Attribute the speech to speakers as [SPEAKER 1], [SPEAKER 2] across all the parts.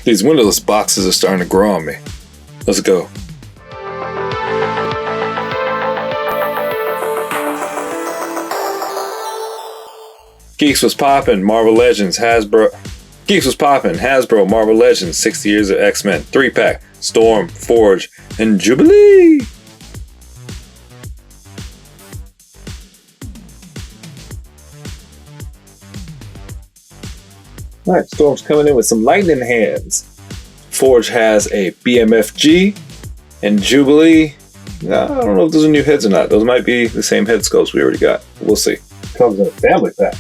[SPEAKER 1] These windowless boxes are starting to grow on me. Let's go. Geeks was poppin', Marvel Legends, Hasbro. Geeks was poppin', Hasbro, Marvel Legends, 60 Years of X-Men, 3-pack, Storm, Forge, and Jubilee. Alright, Storm's coming in with some lightning hands. Forge has a BMFG, and Jubilee, I don't know if those are new heads or not. Those might be the same head sculpts we already got. We'll see. Comes in a family pack.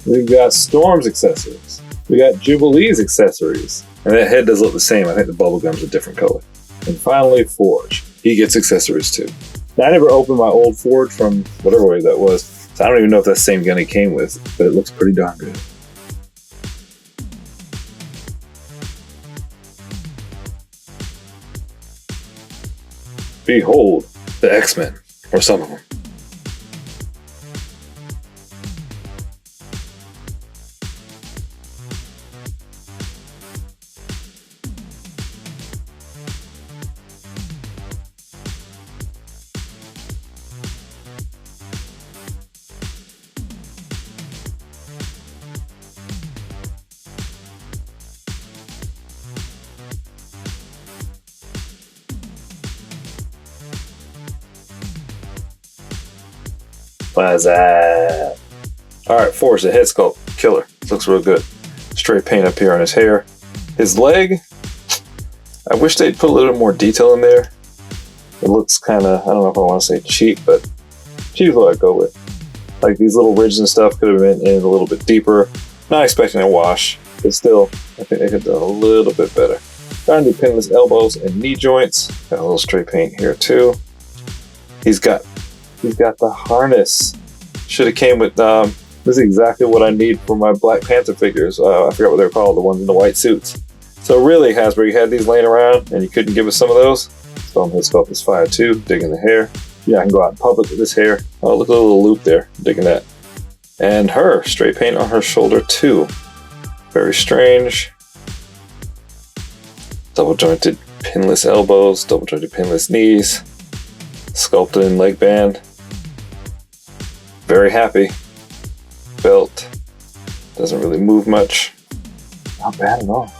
[SPEAKER 1] We've got Storm's accessories. We got Jubilee's accessories. And that head does look the same. I think the bubblegum's a different color. And finally, Forge. He gets accessories too. Now, I never opened my old Forge from whatever way that was, so I don't even know if that's the same gun he came with, but it looks pretty darn good. Behold the X-Men, or some of them. Alright, Forge, the head sculpt, killer. Looks real good. Straight paint up here on his hair. His leg, I wish they'd put a little more detail in there. It looks kind of, I don't know if I want to say cheap, but cheap is what I'd go with. Like these little ridges and stuff could have been in a little bit deeper. Not expecting a wash, but still, I think they could have done a little bit better. Trying to do pinless elbows and knee joints. Got a little straight paint here too. He's got the harness. Should have came with, this is exactly what I need for my Black Panther figures. I forgot what they're called, the ones in the white suits. So really, Hasbro, you had these laying around and you couldn't give us some of those? Storm head sculpt is fire too, digging the hair. Yeah, I can go out in public with this hair. Oh, look at the little loop there, digging that. And her, straight paint on her shoulder too. Very strange. Double jointed pinless elbows, double jointed pinless knees. Sculpted in leg band. Very happy. Belt. Doesn't really move much. Not bad at all.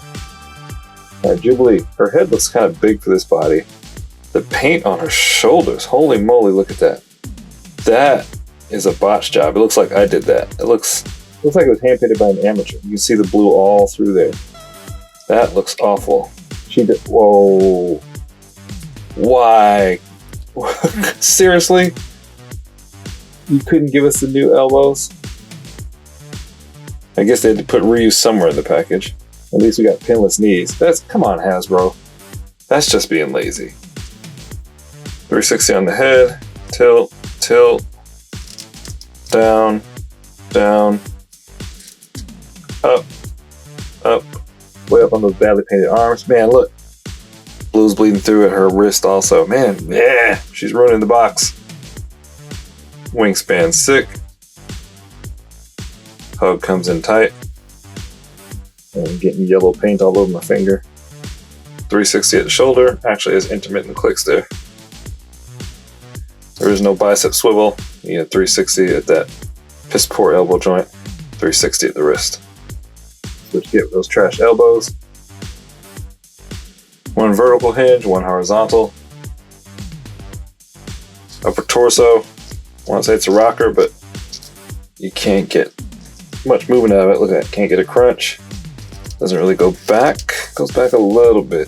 [SPEAKER 1] Alright, Jubilee. Her head looks kind of big for this body. The paint on her shoulders. Holy moly, look at that. That is a botch job. It looks like I did that. It looks like it was hand painted by an amateur. You can see the blue all through there. That looks awful. She did. Whoa. Why? Seriously? You couldn't give us the new elbows? I guess they had to put reuse somewhere in the package. At least we got pinless knees. Come on, Hasbro. That's just being lazy. 360 on the head. Tilt, tilt. Down, down. Up, up. Way up on those badly painted arms. Man, look. Blue's bleeding through at her wrist also. Man, yeah, she's ruining the box. Wingspan sick. Hug comes in tight. And getting yellow paint all over my finger. 360 at the shoulder. Actually has intermittent clicks there. There is no bicep swivel. You get 360 at that piss poor elbow joint. 360 at the wrist. Switch to get those trash elbows. One vertical hinge, one horizontal. Upper torso. I want to say it's a rocker, but you can't get much movement out of it. Look at that, can't get a crunch. Doesn't really go back. Goes back a little bit.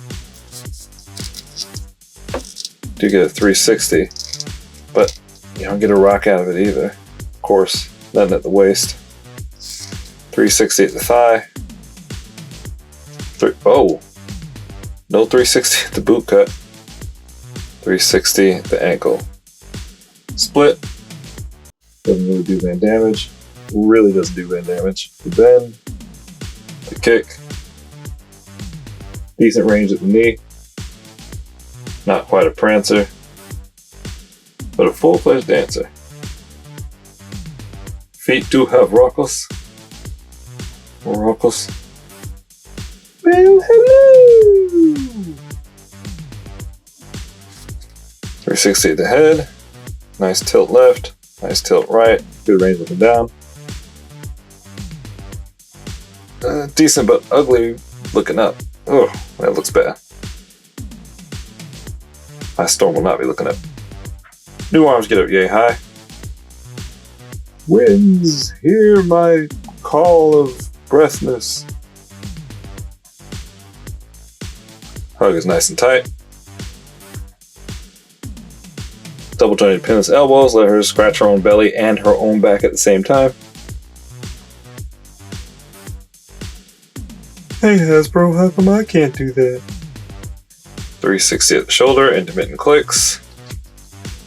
[SPEAKER 1] Do get a 360, but you don't get a rock out of it either. Of course, nothing at the waist. 360 at the thigh. Oh! No 360 at the boot cut. 360 at the ankle. Split. Doesn't really do band damage. Really doesn't do band damage. The bend. The kick. Decent range at the knee. Not quite a prancer. But a full-fledged dancer. Feet do have rockles. More rockles. Well, hello! 360 at the head. Nice tilt left. Nice tilt right. Good range looking down. Decent but ugly looking up. Oh, that looks bad. My storm will not be looking up. New arms get up yay high. Winds, hear my call of breathness. Hug is nice and tight. Double jointed pinless elbows, let her scratch her own belly and her own back at the same time. Hey Hasbro, how come I can't do that? 360 at the shoulder, intermittent clicks.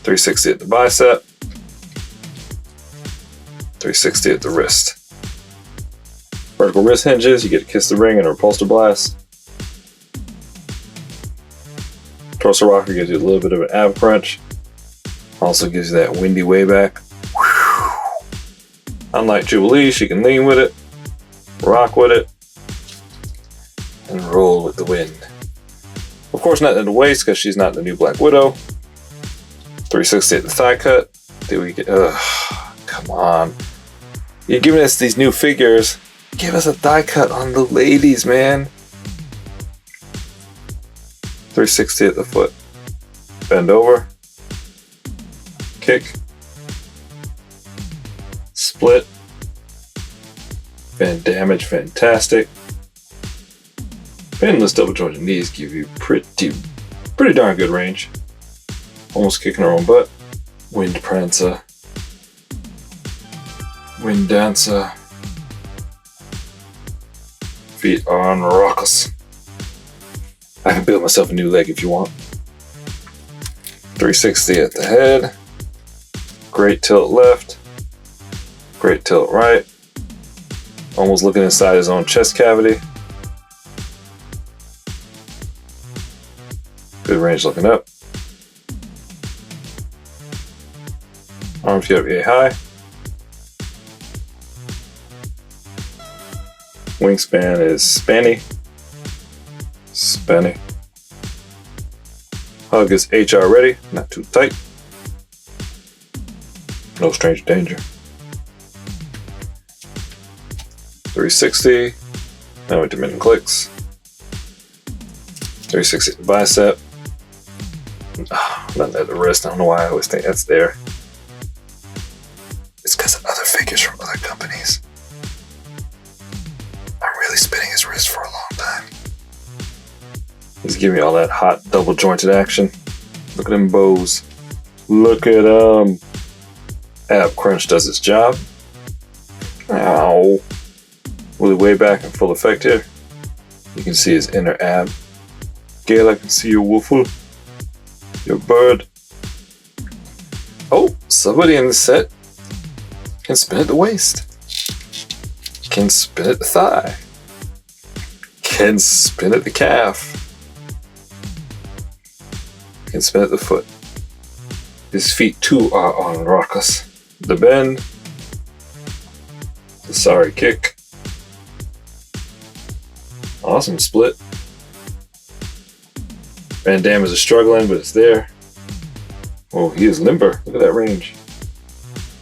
[SPEAKER 1] 360 at the bicep. 360 at the wrist. Vertical wrist hinges, you get to kiss the ring and a repulsor blast. Torso rocker gives you a little bit of an ab crunch. Also gives you that windy way back. Whew. Unlike Jubilee, she can lean with it, rock with it, and roll with the wind. Of course, not in the waist because she's not the new Black Widow. 360 at the thigh cut. Do we get? Come on! You're giving us these new figures. Give us a thigh cut on the ladies, man. 360 at the foot. Bend over. Kick. Split. Fan damage, fantastic. Pinless double jointed knees give you pretty darn good range. Almost kicking her own butt. Wind Prancer. Wind Dancer. Feet on raucous. I can build myself a new leg if you want. 360 at the head. Great tilt left. Great tilt right. Almost looking inside his own chest cavity. Good range looking up. Arms get up yay high. Wingspan is spanny. Spanny. Hug is HR ready, not too tight. No strange danger. 360. Now intermittent clicks. 360 at the bicep. Nothing at the wrist. I don't know why I always think that's there. It's because of other figures from other companies. I'm really spinning his wrist for a long time. He's giving me all that hot double jointed action. Look at them bows. Look at ab crunch does its job. Ow. Really way back in full effect here. You can see his inner ab. Gail, I can see your woofle. Your bird. Oh, somebody in the set can spin at the waist. Can spin at the thigh. Can spin at the calf. Can spin at the foot. His feet too are on raucous. The bend. The sorry kick. Awesome split. Van Damme is struggling, but it's there. Oh, he is limber. Look at that range.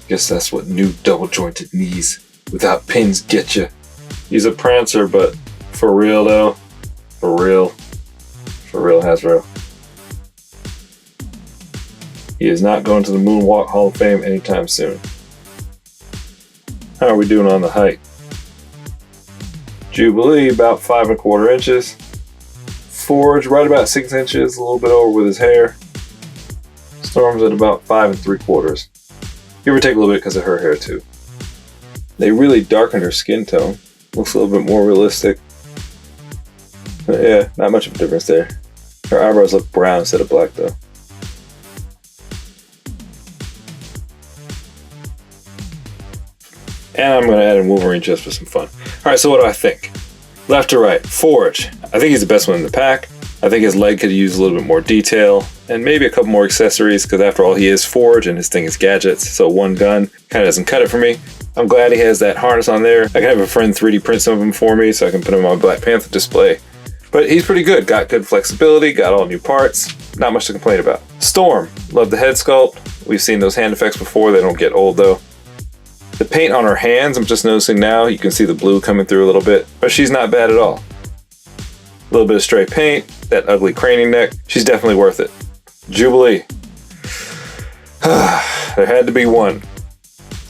[SPEAKER 1] Guess that's what new double jointed knees without pins get you. He's a prancer, but for real though. For real Hasbro. He is not going to the Moonwalk Hall of Fame anytime soon. How are we doing on the height? Jubilee, about 5 1/4 inches. Forge, right about 6 inches, a little bit over with his hair. Storm's at about 5 3/4. Give or take a little bit because of her hair too. They really darkened her skin tone. Looks a little bit more realistic. But yeah, not much of a difference there. Her eyebrows look brown instead of black though. And I'm going to add in Wolverine just for some fun. Alright, so what do I think? Left to right, Forge. I think he's the best one in the pack. I think his leg could use a little bit more detail and maybe a couple more accessories because after all he is Forge and his thing is gadgets, so one gun kind of doesn't cut it for me. I'm glad he has that harness on there. I can have a friend 3D print some of them for me so I can put them on my Black Panther display. But he's pretty good. Got good flexibility, got all new parts. Not much to complain about. Storm, love the head sculpt. We've seen those hand effects before. They don't get old though. The paint on her hands, I'm just noticing now. You can see the blue coming through a little bit, but she's not bad at all. A little bit of stray paint, that ugly craning neck. She's definitely worth it. Jubilee. There had to be one.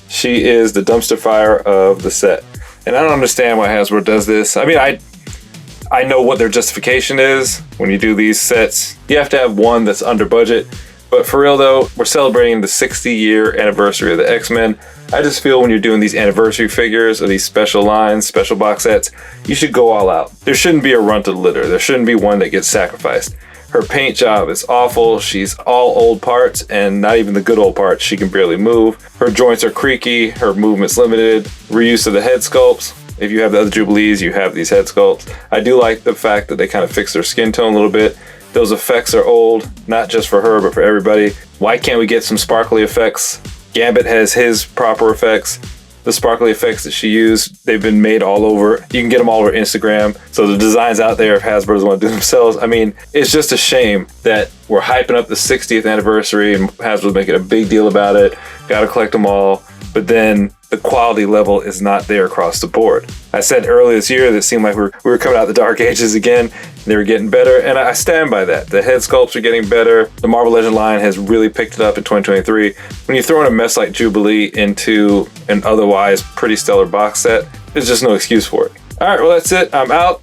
[SPEAKER 1] She is the dumpster fire of the set. And I don't understand why Hasbro does this. I mean, I know what their justification is. When you do these sets, you have to have one that's under budget. But for real though, we're celebrating the 60-year anniversary of the X-Men. I just feel when you're doing these anniversary figures or these special lines, special box sets, you should go all out. There shouldn't be a run to the litter. There shouldn't be one that gets sacrificed. Her paint job is awful. She's all old parts, and not even the good old parts. She can barely move. Her joints are creaky. Her movement's limited. Reuse of the head sculpts. If you have the other Jubilees, you have these head sculpts. I do like the fact that they kind of fix their skin tone a little bit. Those effects are old, not just for her, but for everybody. Why can't we get some sparkly effects? Gambit has his proper effects. The sparkly effects that she used, they've been made all over. You can get them all over Instagram. So the designs out there, if Hasbro doesn't want to do themselves, I mean, it's just a shame that we're hyping up the 60th anniversary and Hasbro's making a big deal about it. Gotta collect them all. But then the quality level is not there across the board. I said earlier this year that it seemed like we were coming out the dark ages again. They were getting better, and I stand by that. The head sculpts are getting better. The Marvel Legend line has really picked it up in 2023. When you throw in a mess like Jubilee into an otherwise pretty stellar box set, there's just no excuse for it. All right, well, that's it. I'm out.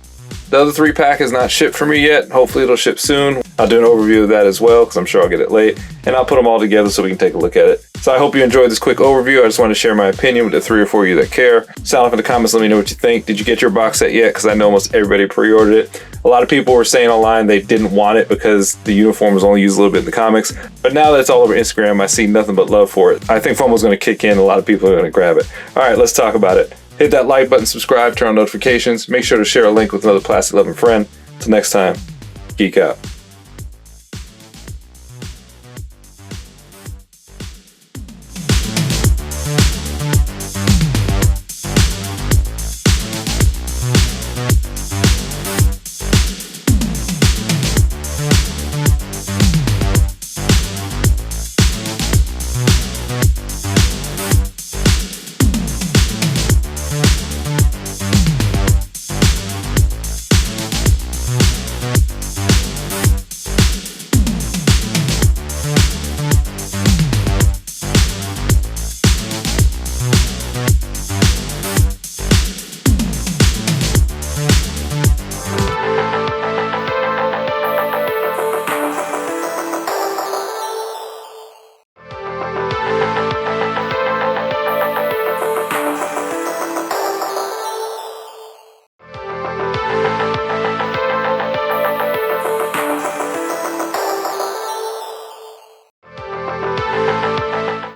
[SPEAKER 1] The other 3-pack is not shipped for me yet. Hopefully it'll ship soon. I'll do an overview of that as well, because I'm sure I'll get it late. And I'll put them all together so we can take a look at it. So I hope you enjoyed this quick overview. I just wanted to share my opinion with the 3 or 4 of you that care. Sound off in the comments, let me know what you think. Did you get your box set yet? Because I know almost everybody pre-ordered it. A lot of people were saying online they didn't want it because the uniform was only used a little bit in the comics. But now that it's all over Instagram, I see nothing but love for it. I think FOMO's going to kick in. A lot of people are going to grab it. All right, let's talk about it. Hit that like button, subscribe, turn on notifications. Make sure to share a link with another plastic loving friend. Till next time, geek out.